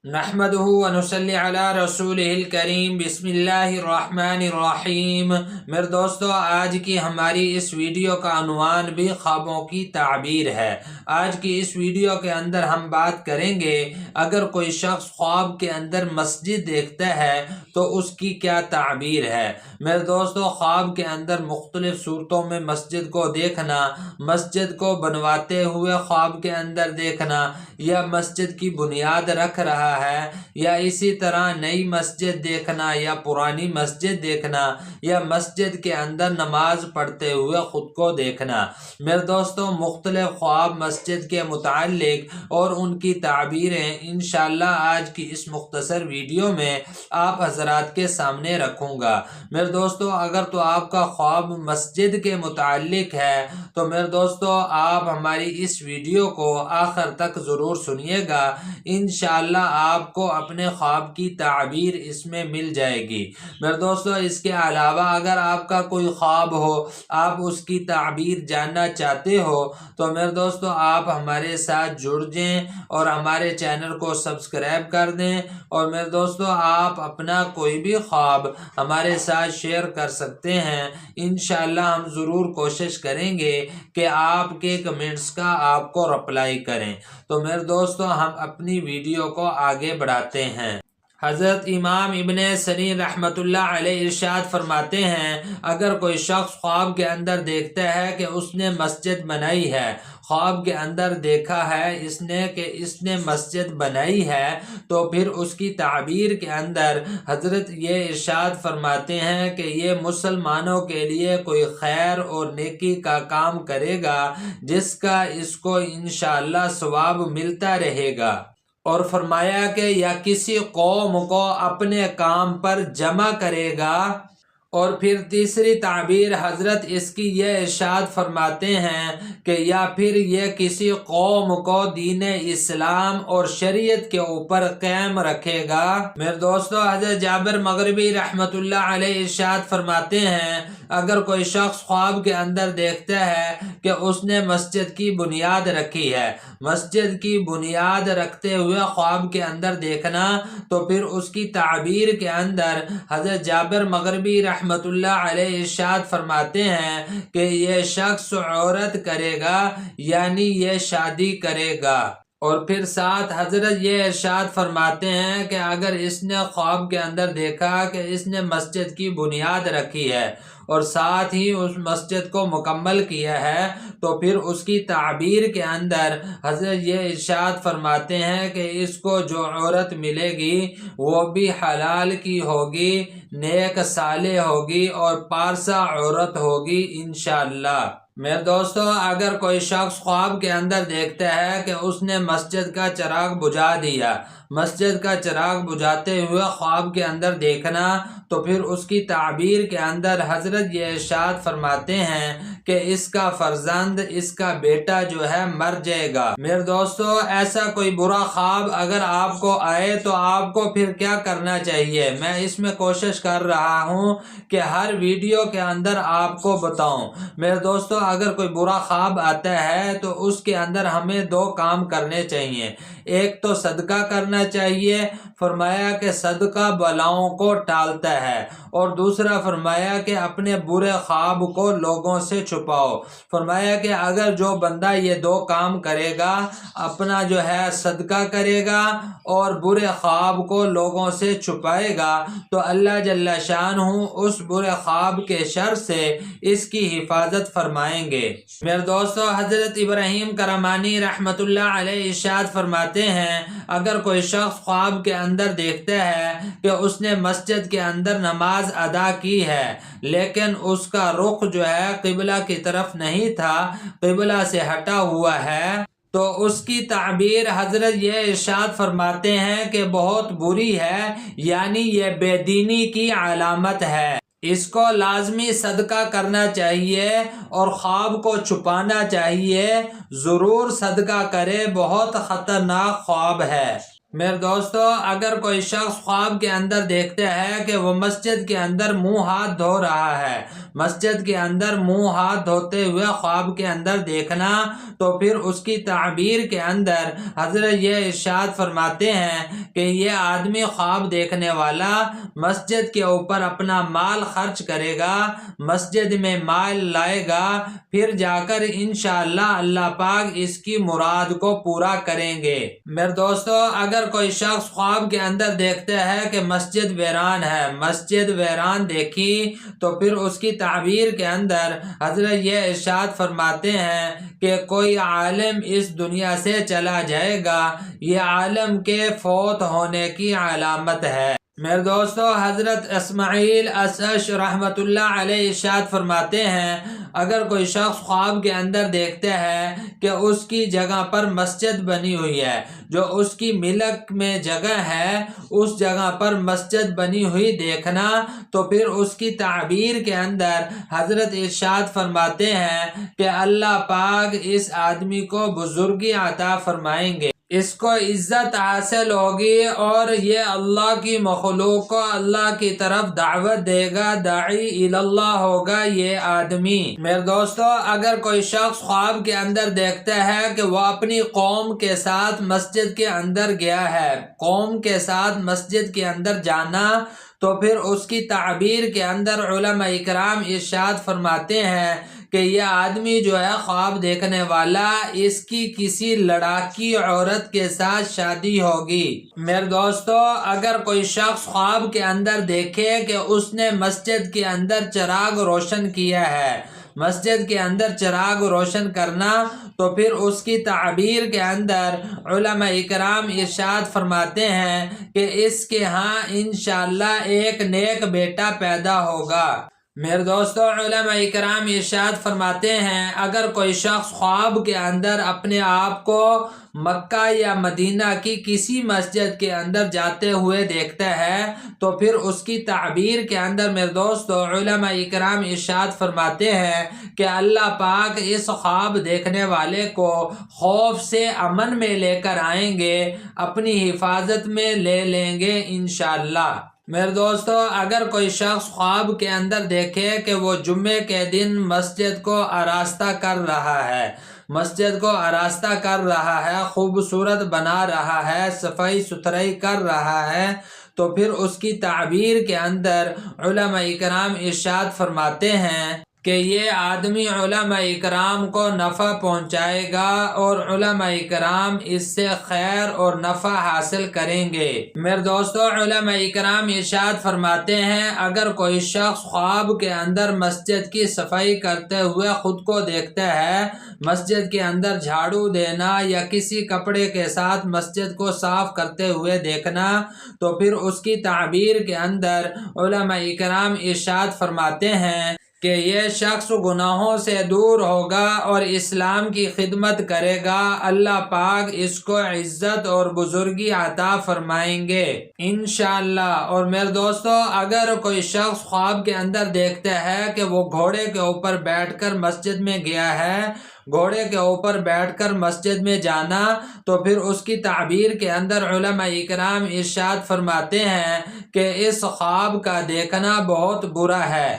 نحمدہ ونصلی علی رسولہ الکریم بسم اللہ الرحمن الرحیم۔ میرے دوستو، آج کی ہماری اس ویڈیو کا عنوان بھی خوابوں کی تعبیر ہے۔ آج کی اس ویڈیو کے اندر ہم بات کریں گے اگر کوئی شخص خواب کے اندر مسجد دیکھتا ہے تو اس کی کیا تعبیر ہے۔ میرے دوستو، خواب کے اندر مختلف صورتوں میں مسجد کو دیکھنا، مسجد کو بنواتے ہوئے خواب کے اندر دیکھنا، یا مسجد کی بنیاد رکھ رہا ہے، یا اسی طرح نئی مسجد دیکھنا، یا پرانی مسجد دیکھنا، یا مسجد کے اندر نماز پڑھتے ہوئے خود کو دیکھنا۔ میرے دوستو، مختلف خواب مسجد کے متعلق اور ان کی تعبیریں انشاءاللہ آج کی اس مختصر ویڈیو میں آپ حضرات کے سامنے رکھوں گا۔ میرے دوستو، اگر تو آپ کا خواب مسجد کے متعلق ہے تو میرے دوستو آپ ہماری اس ویڈیو کو آخر تک ضرور سنیے گا۔ انشاءاللہ آپ کو اپنے خواب کی تعبیر اس میں مل جائے گی۔ میرے دوستو، اس کے علاوہ اگر آپ کا کوئی خواب ہو، آپ اس کی تعبیر جاننا چاہتے ہو تو میرے دوستو آپ ہمارے ساتھ جڑ جائیں اور ہمارے چینل کو سبسکرائب کر دیں، اور میرے دوستو آپ اپنا کوئی بھی خواب ہمارے ساتھ شیئر کر سکتے ہیں۔ انشاءاللہ ہم ضرور کوشش کریں گے کہ آپ کے کمنٹس کا آپ کو رپلائی کریں۔ تو میرے دوستو ہم اپنی ویڈیو کو آگے بڑھاتے ہیں۔ حضرت امام ابن سیرین رحمۃ اللہ علیہ ارشاد فرماتے ہیں، اگر کوئی شخص خواب کے اندر دیکھتا ہے کہ اس نے مسجد بنائی ہے، خواب کے اندر دیکھا ہے اس نے کہ اس نے مسجد بنائی ہے، تو پھر اس کی تعبیر کے اندر حضرت یہ ارشاد فرماتے ہیں کہ یہ مسلمانوں کے لیے کوئی خیر اور نیکی کا کام کرے گا جس کا اس کو انشاءاللہ ثواب ملتا رہے گا، اور فرمایا کہ یا کسی قوم کو اپنے کام پر جمع کرے گا۔ اور پھر تیسری تعبیر حضرت اس کی یہ ارشاد فرماتے ہیں کہ یا پھر یہ کسی قوم کو دین اسلام اور شریعت کے اوپر قائم رکھے گا۔ میرے دوستو، حضرت جابر مغربی رحمۃ اللہ علیہ ارشاد فرماتے ہیں، اگر کوئی شخص خواب کے اندر دیکھتا ہے کہ اس نے مسجد کی بنیاد رکھی ہے، مسجد کی بنیاد رکھتے ہوئے خواب کے اندر دیکھنا، تو پھر اس کی تعبیر کے اندر حضرت جابر مغربی رحمت اللہ علیہ ارشاد فرماتے ہیں کہ یہ شخص عورت کرے گا، یعنی یہ شادی کرے گا۔ اور پھر ساتھ حضرت یہ ارشاد فرماتے ہیں کہ اگر اس نے خواب کے اندر دیکھا کہ اس نے مسجد کی بنیاد رکھی ہے اور ساتھ ہی اس مسجد کو مکمل کیا ہے، تو پھر اس کی تعبیر کے اندر حضرت یہ ارشاد فرماتے ہیں کہ اس کو جو عورت ملے گی وہ بھی حلال کی ہوگی، نیک صالح ہوگی اور پارسا عورت ہوگی انشاءاللہ۔ میرے دوستو، اگر کوئی شخص خواب کے اندر دیکھتا ہے کہ اس نے مسجد کا چراغ بجھا دیا، مسجد کا چراغ بجھاتے ہوئے خواب کے اندر دیکھنا، تو پھر اس کی تعبیر کے اندر حضرت یہ ارشاد فرماتے ہیں کہ اس کا فرزند، اس کا بیٹا جو ہے مر جائے گا۔ میرے دوستو، ایسا کوئی برا خواب اگر آپ کو آئے تو آپ کو پھر کیا کرنا چاہیے؟ میں اس میں کوشش کر رہا ہوں کہ ہر ویڈیو کے اندر آپ کو بتاؤں۔ میرے دوستو، اگر کوئی برا خواب آتا ہے تو اس کے اندر ہمیں دو کام کرنے چاہیے۔ ایک تو صدقہ کرنا چاہیے، فرمایا کہ صدقہ بلاؤں کو ٹالتا ہے، اور دوسرا فرمایا کہ اپنے برے خواب کو لوگوں سے چھپاؤ۔ فرمایا کہ اگر جو بندہ یہ دو کام کرے گا، اپنا جو ہے صدقہ کرے گا اور برے خواب کو لوگوں سے چھپائے گا، تو اللہ جل شانہ اس برے خواب کے شر سے اس کی حفاظت فرمائیں گے۔ میرے دوستو، حضرت ابراہیم کرمانی رحمت اللہ علیہ ارشاد فرماتے ہیں، اگر کوئی شخص خواب کے اندر دیکھتا ہے کہ اس نے مسجد کے اندر نماز ادا کی ہے لیکن اس کا رخ جو ہے قبلہ کی طرف نہیں تھا، قبلہ سے ہٹا ہوا ہے، تو اس کی تعبیر حضرت یہ ارشاد فرماتے ہیں کہ بہت بری ہے، یعنی یہ بے دینی کی علامت ہے۔ اس کو لازمی صدقہ کرنا چاہیے اور خواب کو چھپانا چاہیے۔ ضرور صدقہ کرے، بہت خطرناک خواب ہے۔ میرے دوستو، اگر کوئی شخص خواب کے اندر دیکھتے ہے کہ وہ مسجد کے اندر منہ ہاتھ دھو رہا ہے، مسجد کے اندر منہ ہاتھ دھوتے ہوئے خواب کے اندر دیکھنا، تو پھر اس کی تعبیر کے اندر حضرت یہ ارشاد فرماتے ہیں کہ یہ آدمی خواب دیکھنے والا مسجد کے اوپر اپنا مال خرچ کرے گا، مسجد میں مال لائے گا، پھر جا کر انشاءاللہ اللہ پاک اس کی مراد کو پورا کریں گے۔ میرے دوستو، اگر کوئی شخص خواب کے اندر دیکھتے ہے کہ مسجد ویران ہے، مسجد ویران دیکھی، تو پھر اس کی تعبیر کے اندر حضرت یہ ارشاد فرماتے ہیں کہ کوئی عالم اس دنیا سے چلا جائے گا، یہ عالم کے فوت ہونے کی علامت ہے۔ میرے دوستو، حضرت اسماعیل اشعث رحمت اللہ علیہ ارشاد فرماتے ہیں، اگر کوئی شخص خواب کے اندر دیکھتے ہے کہ اس کی جگہ پر مسجد بنی ہوئی ہے، جو اس کی ملک میں جگہ ہے، اس جگہ پر مسجد بنی ہوئی دیکھنا، تو پھر اس کی تعبیر کے اندر حضرت ارشاد فرماتے ہیں کہ اللہ پاک اس آدمی کو بزرگی عطا فرمائیں گے، اس کو عزت حاصل ہوگی، اور یہ اللہ کی مخلوق کو اللہ کی طرف دعوت دے گا، داعی اللہ ہوگا یہ آدمی۔ میرے دوستو، اگر کوئی شخص خواب کے اندر دیکھتا ہے کہ وہ اپنی قوم کے ساتھ مسجد کے اندر گیا ہے، قوم کے ساتھ مسجد کے اندر جانا، تو پھر اس کی تعبیر کے اندر علماء اکرام ارشاد فرماتے ہیں کہ یہ آدمی جو ہے خواب دیکھنے والا، اس کی کسی لڑاکی عورت کے ساتھ شادی ہوگی۔ میرے دوستو، اگر کوئی شخص خواب کے اندر دیکھے کہ اس نے مسجد کے اندر چراغ روشن کیا ہے، مسجد کے اندر چراغ روشن کرنا، تو پھر اس کی تعبیر کے اندر علماء اکرام ارشاد فرماتے ہیں کہ اس کے ہاں انشاءاللہ ایک نیک بیٹا پیدا ہوگا۔ میرے دوستو، علماء اکرام ارشاد فرماتے ہیں، اگر کوئی شخص خواب کے اندر اپنے آپ کو مکہ یا مدینہ کی کسی مسجد کے اندر جاتے ہوئے دیکھتا ہے، تو پھر اس کی تعبیر کے اندر میرے دوستو علماء اکرام ارشاد فرماتے ہیں کہ اللہ پاک اس خواب دیکھنے والے کو خوف سے امن میں لے کر آئیں گے، اپنی حفاظت میں لے لیں گے انشاءاللہ۔ میرے دوستو، اگر کوئی شخص خواب کے اندر دیکھے کہ وہ جمعے کے دن مسجد کو آراستہ کر رہا ہے، مسجد کو آراستہ کر رہا ہے، خوبصورت بنا رہا ہے، صفائی ستھرائی کر رہا ہے، تو پھر اس کی تعبیر کے اندر علماء اکرام ارشاد فرماتے ہیں کہ یہ آدمی علماء اکرام کو نفع پہنچائے گا، اور علماء اکرام اس سے خیر اور نفع حاصل کریں گے۔ میرے دوستو، علماء اکرام ارشاد فرماتے ہیں، اگر کوئی شخص خواب کے اندر مسجد کی صفائی کرتے ہوئے خود کو دیکھتا ہے، مسجد کے اندر جھاڑو دینا یا کسی کپڑے کے ساتھ مسجد کو صاف کرتے ہوئے دیکھنا، تو پھر اس کی تعبیر کے اندر علماء اکرام ارشاد فرماتے ہیں کہ یہ شخص گناہوں سے دور ہوگا اور اسلام کی خدمت کرے گا، اللہ پاک اس کو عزت اور بزرگی عطا فرمائیں گے انشاءاللہ۔ اور میرے دوستو، اگر کوئی شخص خواب کے اندر دیکھتا ہے کہ وہ گھوڑے کے اوپر بیٹھ کر مسجد میں گیا ہے، گھوڑے کے اوپر بیٹھ کر مسجد میں جانا، تو پھر اس کی تعبیر کے اندر علماء اکرام ارشاد فرماتے ہیں کہ اس خواب کا دیکھنا بہت برا ہے،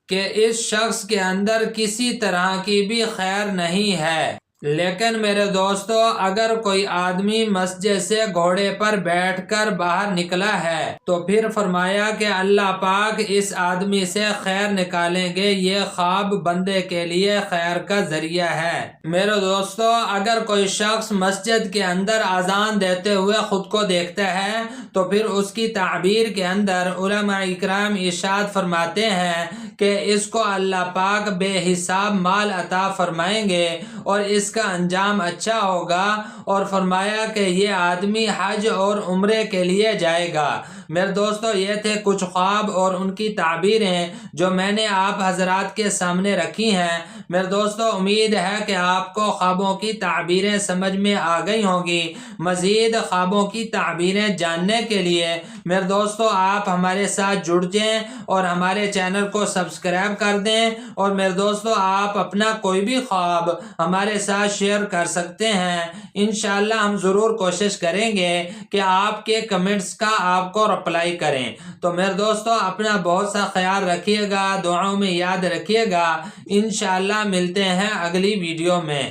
کہ اس شخص کے اندر کسی طرح کی بھی خیر نہیں ہے۔ لیکن میرے دوستو، اگر کوئی آدمی مسجد سے گھوڑے پر بیٹھ کر باہر نکلا ہے، تو پھر فرمایا کہ اللہ پاک اس آدمی سے خیر نکالیں گے، یہ خواب بندے کے لیے خیر کا ذریعہ ہے۔ میرے دوستو، اگر کوئی شخص مسجد کے اندر اذان دیتے ہوئے خود کو دیکھتا ہے، تو پھر اس کی تعبیر کے اندر علماء اکرام ارشاد فرماتے ہیں کہ اس کو اللہ پاک بے حساب مال عطا فرمائیں گے، اور اس کا انجام اچھا ہوگا، اور فرمایا کہ یہ آدمی حج اور عمرے کے لیے جائے گا۔ میرے دوستو یہ تھے کچھ خواب اور ان کی تعبیریں جو میں نے آپ حضرات کے سامنے رکھی ہیں۔ میرے دوستو امید ہے کہ آپ کو خوابوں کی تعبیریں سمجھ میں آ گئی ہوں گی۔ مزید خوابوں کی تعبیریں جاننے کے لیے میرے دوستو آپ ہمارے ساتھ جڑ جائیں اور ہمارے چینل کو سبسکرائب کر دیں، اور میرے دوستو آپ اپنا کوئی بھی خواب ہمارے ساتھ شیئر کر سکتے ہیں۔ انشاءاللہ ہم ضرور کوشش کریں گے کہ آپ کے کمنٹس کا آپ کو رپلائی کریں۔ تو میرے دوستو اپنا بہت سا خیال رکھیے گا، دعاؤں میں یاد رکھیے گا۔ انشاءاللہ ملتے ہیں اگلی ویڈیو میں۔